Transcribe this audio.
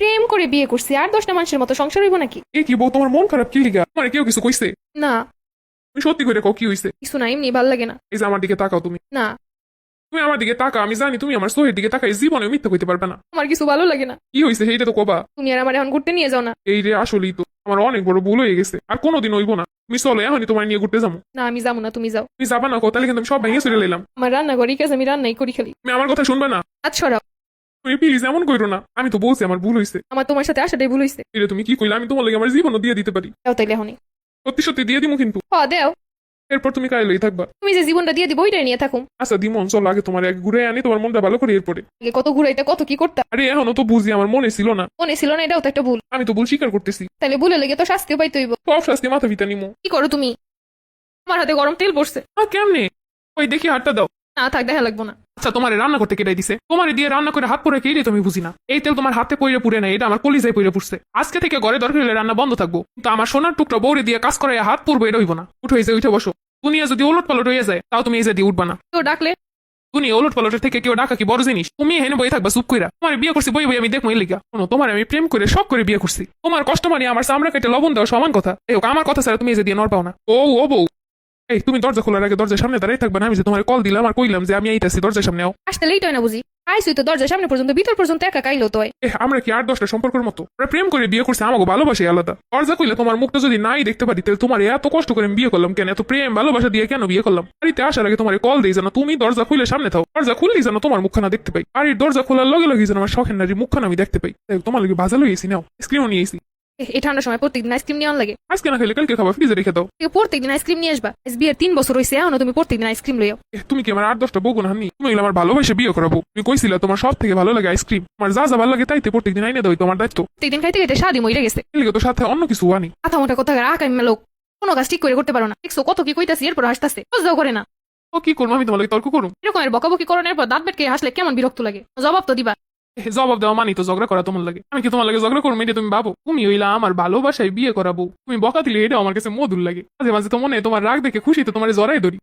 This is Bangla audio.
প্রেম করে বিয়ে করছি, আর 10টা মানুষের মতো সংসার হইব নাকি? এ কি বউ, তোমার মন খারাপ কি লিগা? মানে কেউ কিছু কইছে? না, তুমি সত্যি করে কও কি হইছে? কিছু না, এমনি ভাল লাগে না। এই যে আমার দিকে তাকাও তুমি। না, তুমি আমার দিকে তাকা, আমি জানি তুমি আমার সোহের দিকে তাকাই জীবনে মিথ্যা কইতে পারবে না। আমার কিছু ভালো লাগে না। কি হইছে সেইটা তো কবা। তুমি আর আমার এখন ঘুরতে নিয়ে যাও না। এই রে, আসলেই তো আমার অনেক বড় ভুল হয়ে গেছে, আর কোনোদিন হইব না। তুমি চলো, এখনই তোমার নিয়ে ঘুরতে যাবো। না, আমি যাবো না, তুমি যাও। তুমি যাবা না, কথা কিন্তু আমি সব ভেঙে চলে এলাম। আমার রান্না করি কাজ, আমি রান্নাই করি খালি। তুমি আমার কথা শুনবে না। আজ সরাও। তুমি প্লিজ এমন কইরো না, আমি তো বলছি আমার ভুল হইছে। আমার তোমার সাথে আসাটাই ভুল হয়েছে। এটা তুমি কি কইলে? আমি তোমার লাগে আমার জীবনও দিয়ে দিতে পারি। দাও তাইলে এখনই। সত্যি সত্যি দিয়ে দিমু কিন্তু। দেও। এরপর তুমি কাইলই থাকবা। তুমি যে জীবনটা দিয়ে দিব ওইটাই নিয়ে থাকুম। আচ্ছা দিমন, চলো আগে তোমার এক ঘুরে আনি, তোমার মনটা ভালো করে এরপরে। আগে কত ঘুরাইতে কত কি করতা। আরে এখনো তো বুঝি, আমার মনে ছিল না। মনে ছিল না, এটাও তো একটা ভুল। আমি তো ভুল স্বীকার করতেছি। তাইলে ভুলে লেগে তো শাস্তিও পাইতে হইব। সব শাস্তি মাথা পিতা নিমু। কি করো তুমি? আমার হাতে গরম তেল পড়ছে। কেমনে? ওই দেখি হাতটা দাও। না থাক, দেখা লাগবো না। আচ্ছা, তোমার রান্না করতে কেটে দিছে? তোমার দিয়ে রান্না করে হাত পরে কেটে তুমি বুঝি না। এই তেল তোমার হাতে পইরে পুড়ে নাই, এটা আমার কলিজায় পইরে পুড়ছে। আজকে থেকে ঘরে দরকার হলে রান্না বন্ধ থাকবো, কিন্তু আমার সোনার টুকরা বৌরে দিয়ে কাজ করে হাত পুরবো এটা হইব না। উঠে এই যে উঠে বসো। দুনিয়া যদি ওলট পালট হয়ে যায় তাও তুমি এই যে দিয়ে উঠবা না। কেউ ডাকলে? দুনিয়া ওলট পালটের থেকে কেউ ডাকা কি বড় জিনিস? তুমি হেনে বই থাকবা চুপ কইরা। তোমার বিয়ে করছি বই বই আমি দেখবো এই লিগা। শোনো, তোমার আমি প্রেম করে শখ করে বিয়ে করছি। তোমার কষ্ট মানে আমার চামড়া কেটে লবণ দেওয়া সমান কথা। এই হোক, আমার কথা ছাড়া তুমি এই যে দিয়ে নড় পাও না। ও বউ, এই তুমি দরজা খোলার আগে দরজার সামনে দাঁড়াই থাকবা না? আমি যে তোমার কল দিলাম আর কইলাম যে আমি আইতাছি, দরজার সামনে আও। আসতে লেট হয় না বুঝি? আইসুই তো দরজার সামনে পর্যন্ত, ভিতর পর্যন্ত একা কাইলো তো হয়। আমরা কি 8-10টা সম্পর্কের মতো? আমরা প্রেম করে বিয়ে করছি, আমাকে ভালোবাসে আলাদা। দরজা কইলে তোমার মুখটা যদি নাই দেখতে পারি, তাহলে তোমার এত কষ্ট করে আমি বিয়ে করলাম কেন? এত প্রেম ভালোবাসা দিয়ে কেন বিয়ে করলাম? বাড়িতে আসার আগে তোমার কল দিই যেন তুমি দরজা খুলে সামনে থাও। দরজা খুললেই যেন তোমার মুখখানা দেখতে পাই। বাড়ির দরজা খোলার লগে লগে যেন আমার শখের নারী মুখখানা আমি দেখতে পাই। তাই তোমার লাগে ভাজা লইয়েছি, নাও স্ক্রিনও নিয়েছি। এই ঠান্ডার সময় প্রত্যেকদিন আইসক্রিম নিয়ে লাগে? আজকে না খেলে কালকে খাবার, ফ্রিজে রেখে দাও। প্রত্যেকদিন আইসক্রিম নিয়ে আসবা? বিয়ের 3 বছর হয়েছে, এখনো তুমি প্রত্যেকদিন আইসক্রিম লইও? তুমি কি আমার 8-10টা বউগুণ হাননি? তুমি হইলে আমার ভালোবাসে বিয়ে করাবো। তুমি কইছিলা তোমার সব থেকে ভালো লাগে আইসক্রিম। আমার যা যা ভালো লাগে তাইতে প্রত্যেকদিন আইনে দাও, তোমার দায়িত্ব। প্রত্যেকদিন খাইতে খাইতে স্বাদই মরে গেছে। এলিগে তো সাথে অন্য কিছু আনি। মাথা মোটা কথা আকাই মেলোক। কোনো কাজ ঠিক করে করতে পারো না। দেখছো কত কি কইতাছি, এরপর হাসতাছে, বুঝতেও করে না। ও কি করবো, আমি তোমার লাগে তর্ক করুম? এরকমের বকাবকি করণের পর দাঁত বেটকে হাসলে কেমন বিরক্ত লাগে। জবাব তো দিবা। জবাব দেওয়া মানি তো ঝগড়া করা তোমার লাগে? আমি কি তোমার লাগে ঝগড়া করবো এটা তুমি ভাবো? তুমি হইলা আমার ভালোবাসায় বিয়ে করাবো, তুমি বকা দিলে এটা আমার কাছে মধুর লাগে। মাঝে মাঝে তো মনে হয় তোমার রাগ দেখে খুশিতে তোমার জড়াই ধরি।